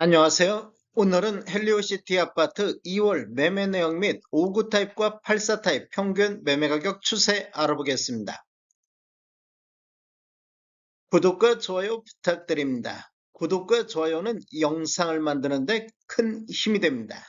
안녕하세요. 오늘은 헬리오시티 아파트 2월 매매 내용 및 5구 타입과 84 타입 평균 매매 가격 추세 알아보겠습니다. 구독과 좋아요 부탁드립니다. 구독과 좋아요는 영상을 만드는 데 큰 힘이 됩니다.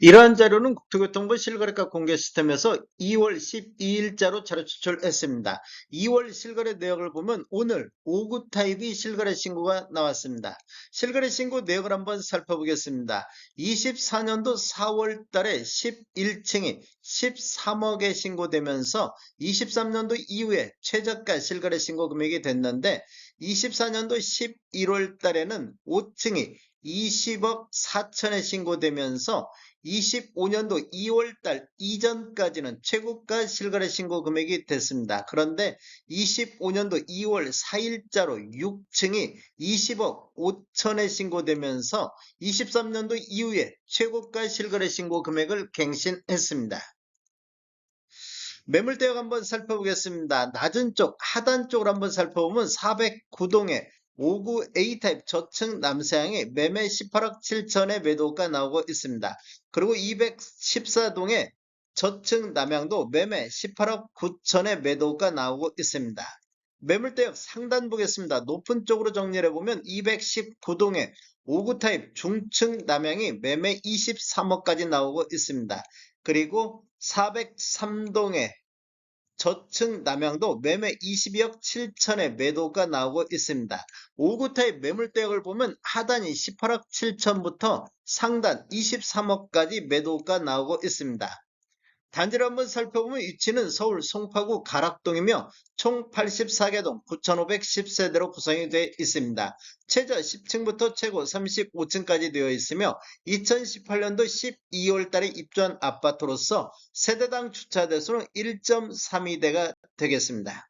이러한 자료는 국토교통부 실거래가 공개 시스템에서 2월 12일자로 자료 추출했습니다. 2월 실거래 내역을 보면 오늘 5구 타입이 실거래 신고가 나왔습니다. 실거래 신고 내역을 한번 살펴보겠습니다. 24년도 4월 달에 11층이 13억에 신고되면서 23년도 이후에 최저가 실거래 신고 금액이 됐는데 24년도 11월 달에는 5층이 20억 4천에 신고되면서 25년도 2월달 이전까지는 최고가 실거래 신고 금액이 됐습니다. 그런데 25년도 2월 4일자로 6층이 20억 5천에 신고되면서 23년도 이후에 최고가 실거래 신고 금액을 갱신했습니다. 매물대역 한번 살펴보겠습니다. 낮은 쪽, 하단 쪽을 한번 살펴보면 409동에 59 A타입 저층 남서향에 매매 18억 7천의 매도가 나오고 있습니다. 그리고 214동에 저층 남향도 매매 18억 9천의 매도가 나오고 있습니다. 매물대역 상단 보겠습니다. 높은 쪽으로 정리를 해보면 219동에 59 타입 중층 남향이 매매 23억까지 나오고 있습니다. 그리고 403동에 저층 남향도 매매 22억 7천의 매도가 나오고 있습니다. 5구 타입 매물대역을 보면 하단이 18억 7천부터 상단 23억까지 매도가 나오고 있습니다. 단지를 한번 살펴보면 위치는 서울 송파구 가락동이며 총 84개 동 9,510세대로 구성이 되어 있습니다. 최저 10층부터 최고 35층까지 되어 있으며 2018년도 12월 달에 입주한 아파트로서 세대당 주차 대수는 1.32대가 되겠습니다.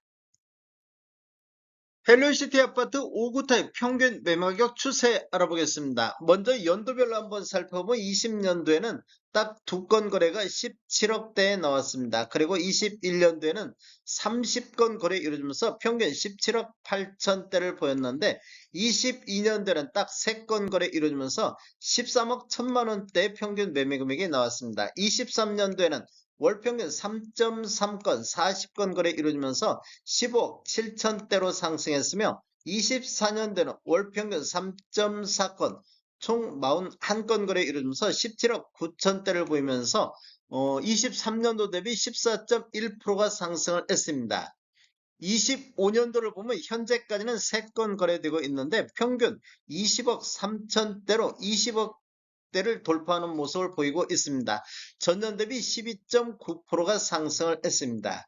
헬리오시티 아파트 5구 타입 평균 매매가격 추세 알아보겠습니다. 먼저 연도별로 한번 살펴보면 20년도에는 딱 두 건 거래가 17억대에 나왔습니다. 그리고 21년도에는 30건 거래 이루어지면서 평균 17억 8천대를 보였는데 22년도에는 딱 3건 거래 이루어지면서 13억 1천만 원대 평균 매매 금액이 나왔습니다. 23년도에는 월평균 3.3건 40건 거래 이루어지면서 15억 7천대로 상승했으며 24년도에는 월평균 3.4건 총 41건 거래 이루어지면서 17억 9천대를 보이면서 23년도 대비 14.1%가 상승을 했습니다. 25년도를 보면 현재까지는 3건 거래되고 있는데 평균 20억 3천대로 20억 대를 돌파하는 모습을 보이고 있습니다. 전년 대비 12.9%가 상승을 했습니다.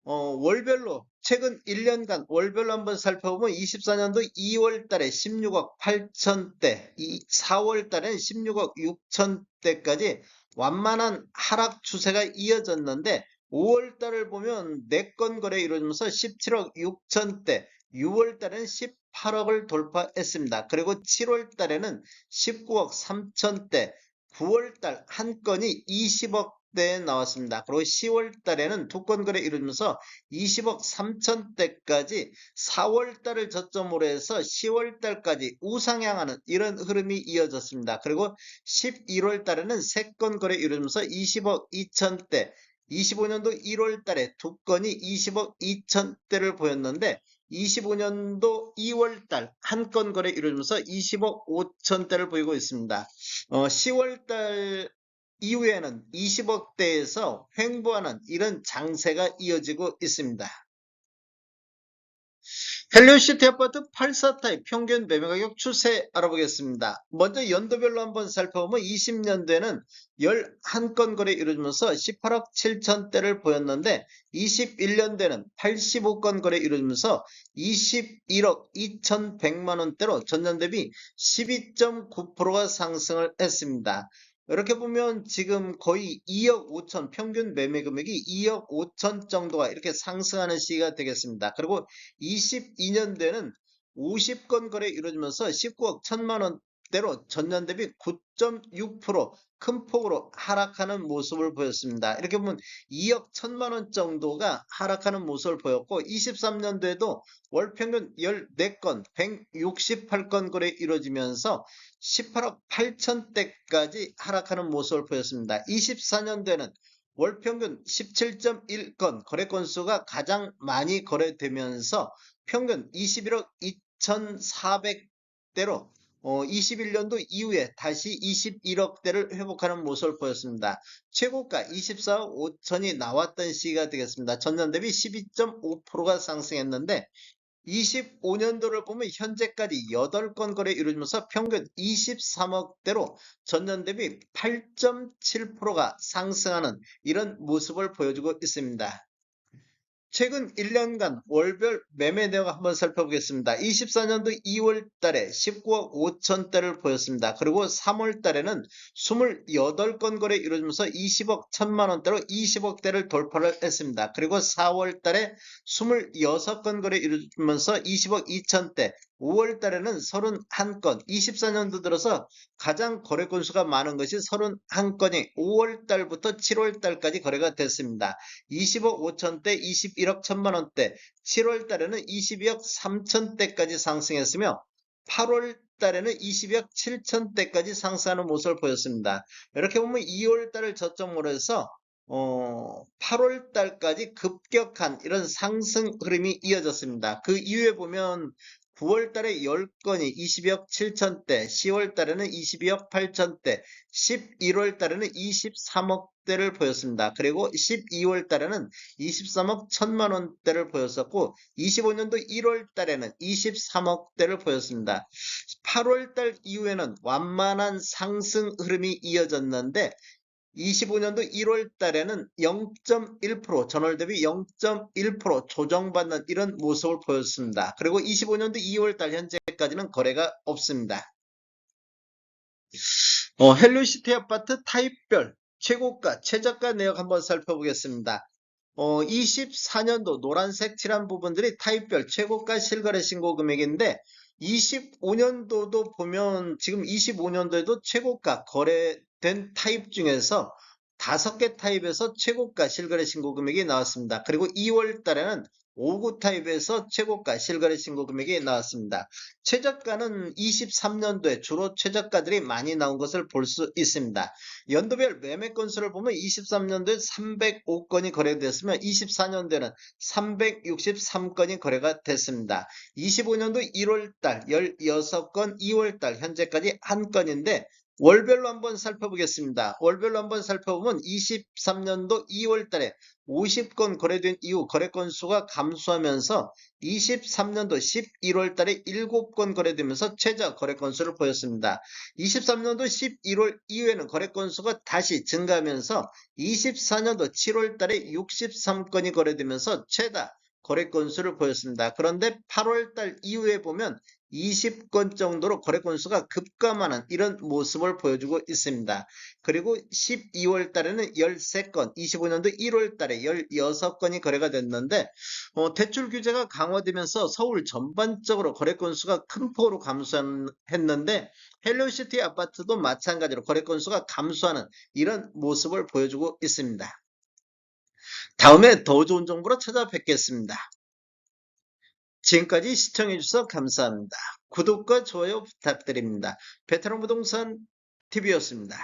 월별로 최근 1년간 월별로 한번 살펴보면 24년도 2월 달에 16억 8천대, 4월 달에는 16억 6천대까지 완만한 하락 추세가 이어졌는데 5월 달을 보면 4건 거래 이루어지면서 17억 6천대, 6월 달에는 18억을 돌파했습니다. 그리고 7월 달에는 19억 3천대, 9월 달 한 건이 20억 대에 나왔습니다. 그리고 10월 달에는 두 건 거래 이루면서 20억 3천대까지 4월 달을 저점으로 해서 10월 달까지 우상향하는 이런 흐름이 이어졌습니다. 그리고 11월 달에는 3건 거래 이루면서 20억 2천대, 25년도 1월 달에 두 건이 20억 2천대를 보였는데 25년도 2월 달 한 건 거래 이루면서 20억 5천대를 보이고 있습니다. 10월 달 이후에는 20억대에서 횡보하는 이런 장세가 이어지고 있습니다. 헬리오시티 아파트 84타입 평균 매매가격 추세 알아보겠습니다. 먼저 연도별로 한번 살펴보면 20년도에는 11건 거래 이루어지면서 18억 7천대를 보였는데 21년도에는 85건 거래 이루어지면서 21억 2,100만 원대로 전년 대비 12.9%가 상승을 했습니다. 이렇게 보면 지금 거의 2억 5천 평균 매매 금액이 2억 5천 정도가 이렇게 상승하는 시기가 되겠습니다. 그리고 22년도에는 50건 거래 이루어지면서 19억 1천만 원 대로 전년 대비 9.6% 큰 폭으로 하락하는 모습을 보였습니다. 이렇게 보면 2억 1천만 원 정도가 하락하는 모습을 보였고 23년도에도 월 평균 14건 168건 거래 이루어지면서 18억 8천대까지 하락하는 모습을 보였습니다. 24년도에는 월 평균 17.1건 거래 건수가 가장 많이 거래되면서 평균 21억 2,400대로 21년도 이후에 다시 21억대를 회복하는 모습을 보였습니다. 최고가 24억 5천이 나왔던 시기가 되겠습니다. 전년 대비 12.5%가 상승했는데 25년도를 보면 현재까지 8건 거래 이루어지면서 평균 23억대로 전년 대비 8.7%가 상승하는 이런 모습을 보여주고 있습니다. 최근 1년간 월별 매매 내역 한번 살펴보겠습니다. 24년도 2월 달에 19억 5천대를 보였습니다. 그리고 3월 달에는 28건 거래 이루어지면서 20억 1천만 원대로 20억대를 돌파를 했습니다. 그리고 4월 달에 26건 거래 이루어지면서 20억 2천대, 5월 달에는 31건, 24년도 들어서 가장 거래 건수가 많은 것이 31건이 5월 달부터 7월 달까지 거래가 됐습니다. 20억 5천대, 21억 1천만 원대, 7월 달에는 22억 3천대까지 상승했으며 8월 달에는 22억 7천대까지 상승하는 모습을 보였습니다. 이렇게 보면 2월 달을 저점으로 해서 8월 달까지 급격한 이런 상승 흐름이 이어졌습니다. 그 이후에 보면 9월 달에 10건이 22억 7천대, 10월 달에는 22억 8천대, 11월 달에는 23억대를 보였습니다. 그리고 12월 달에는 23억 1천만 원대를 보였었고 25년도 1월 달에는 23억대를 보였습니다. 8월 달 이후에는 완만한 상승 흐름이 이어졌는데 25년도 1월 달에는 0.1% 전월 대비 0.1% 조정받는 이런 모습을 보였습니다. 그리고 25년도 2월 달 현재까지는 거래가 없습니다. 헬로시티 아파트 타입별 최고가, 최저가 내역 한번 살펴보겠습니다. 24년도 노란색 칠한 부분들이 타입별 최고가 실거래 신고 금액인데 25년도도 보면 지금 25년도에도 최고가 거래된 타입 중에서 5개 타입에서 최고가 실거래 신고 금액이 나왔습니다. 그리고 2월 달에는 5구 타입에서 최고가 실거래 신고 금액이 나왔습니다. 최저가는 23년도에 주로 최저가들이 많이 나온 것을 볼 수 있습니다. 연도별 매매 건수를 보면 23년도에 305건이 거래됐으며 24년도에는 363건이 거래가 됐습니다. 25년도 1월달 16건, 2월달 현재까지 1건인데 월별로 한번 살펴보겠습니다. 월별로 한번 살펴보면 23년도 2월달에 50건 거래된 이후 거래 건수가 감소하면서 23년도 11월달에 7건 거래되면서 최저 거래 건수를 보였습니다. 23년도 11월 이후에는 거래 건수가 다시 증가하면서 24년도 7월달에 63건이 거래되면서 최다 거래 건수를 보였습니다. 그런데 8월달 이후에 보면 20건 정도로 거래 건수가 급감하는 이런 모습을 보여주고 있습니다. 그리고 12월 달에는 13건, 25년도 1월 달에 16건이 거래가 됐는데 대출 규제가 강화되면서 서울 전반적으로 거래 건수가 큰 폭으로 감소했는데 헬로시티 아파트도 마찬가지로 거래 건수가 감소하는 이런 모습을 보여주고 있습니다. 다음에 더 좋은 정보로 찾아뵙겠습니다. 지금까지 시청해주셔서 감사합니다. 구독과 좋아요 부탁드립니다. 베테랑 부동산 TV였습니다.